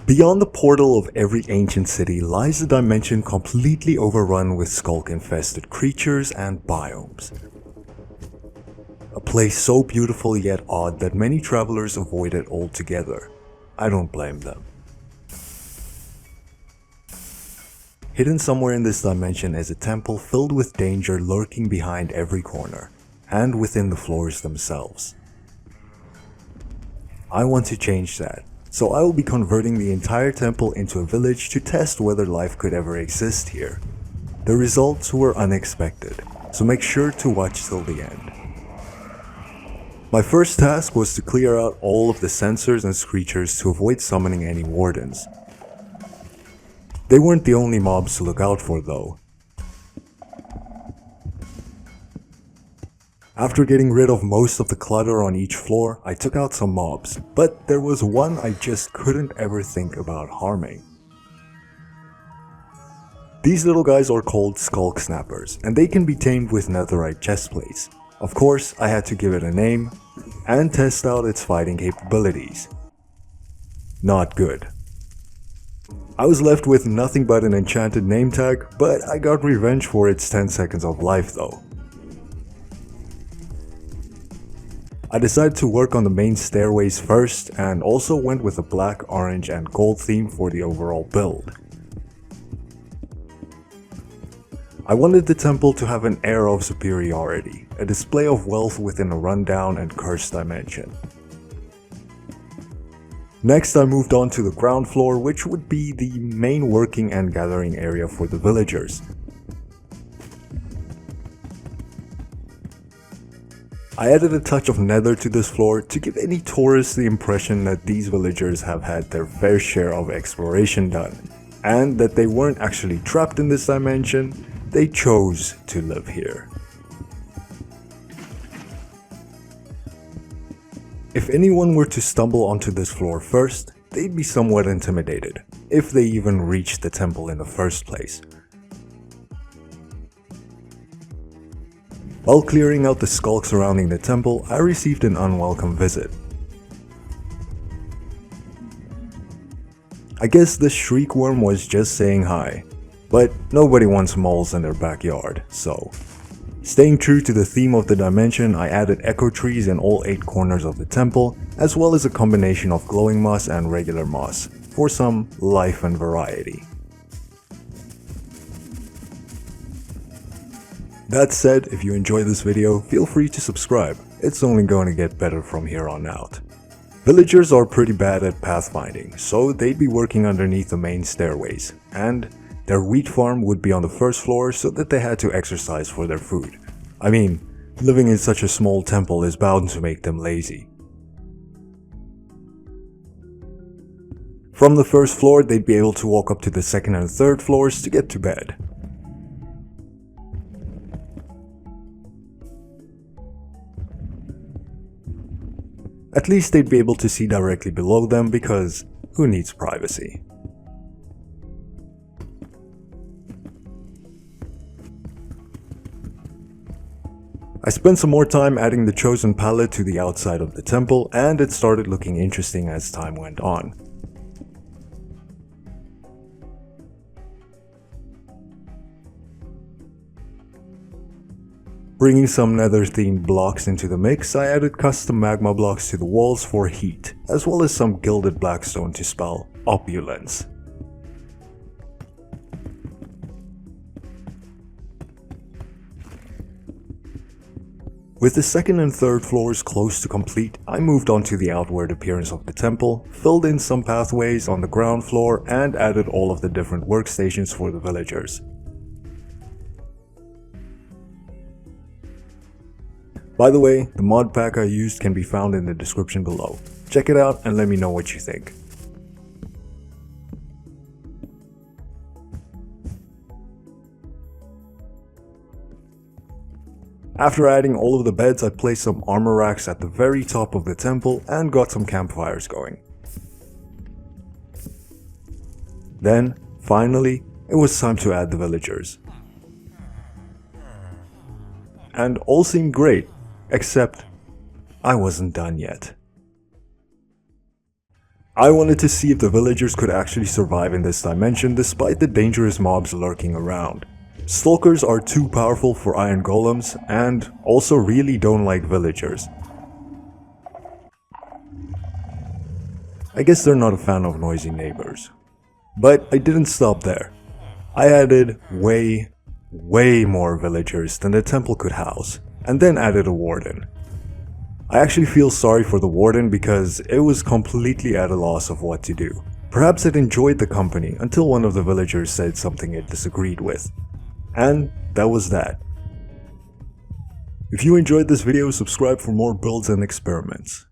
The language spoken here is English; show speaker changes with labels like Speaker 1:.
Speaker 1: Beyond the portal of every ancient city lies a dimension completely overrun with skulk-infested creatures and biomes. A place so beautiful yet odd that many travelers avoid it altogether. I don't blame them. Hidden somewhere in this dimension is a temple filled with danger lurking behind every corner, and within the floors themselves. I want to change that, so I will be converting the entire temple into a village to test whether life could ever exist here. The results were unexpected, so make sure to watch till the end. My first task was to clear out all of the sensors and screechers to avoid summoning any wardens. They weren't the only mobs to look out for though. After getting rid of most of the clutter on each floor, I took out some mobs, but there was one I just couldn't ever think about harming. These little guys are called Skulk Snappers, and they can be tamed with netherite chestplates. Of course, I had to give it a name, and test out its fighting capabilities. Not good. I was left with nothing but an enchanted name tag, but I got revenge for its 10 seconds of life though. I decided to work on the main stairways first, and also went with a black, orange, and gold theme for the overall build. I wanted the temple to have an air of superiority, a display of wealth within a rundown and cursed dimension. Next I moved on to the ground floor, which would be the main working and gathering area for the villagers. I added a touch of nether to this floor to give any tourists the impression that these villagers have had their fair share of exploration done, and that they weren't actually trapped in this dimension, they chose to live here. If anyone were to stumble onto this floor first, they'd be somewhat intimidated, if they even reached the temple in the first place. While clearing out the skulk surrounding the temple, I received an unwelcome visit. I guess the shriek worm was just saying hi, but nobody wants moles in their backyard, so. Staying true to the theme of the dimension, I added echo trees in all 8 corners of the temple, as well as a combination of glowing moss and regular moss, for some life and variety. That said, if you enjoyed this video, feel free to subscribe, it's only going to get better from here on out. Villagers are pretty bad at pathfinding, so they'd be working underneath the main stairways, and their wheat farm would be on the first floor so that they had to exercise for their food. I mean, living in such a small temple is bound to make them lazy. From the first floor, they'd be able to walk up to the second and third floors to get to bed. At least they'd be able to see directly below them because who needs privacy? I spent some more time adding the chosen palette to the outside of the temple, and it started looking interesting as time went on. Bringing some nether themed blocks into the mix, I added custom magma blocks to the walls for heat, as well as some gilded blackstone to spell opulence. With the second and third floors close to complete, I moved on to the outward appearance of the temple, filled in some pathways on the ground floor, and added all of the different workstations for the villagers. By the way, the mod pack I used can be found in the description below. Check it out and let me know what you think. After adding all of the beds, I placed some armor racks at the very top of the temple and got some campfires going. Then, finally, it was time to add the villagers. And all seemed great. Except, I wasn't done yet. I wanted to see if the villagers could actually survive in this dimension despite the dangerous mobs lurking around. Stalkers are too powerful for iron golems and also really don't like villagers. I guess they're not a fan of noisy neighbors. But I didn't stop there. I added way more villagers than the temple could house, and then added a warden. I actually feel sorry for the warden because it was completely at a loss of what to do. Perhaps it enjoyed the company until one of the villagers said something it disagreed with. And that was that. If you enjoyed this video, subscribe for more builds and experiments.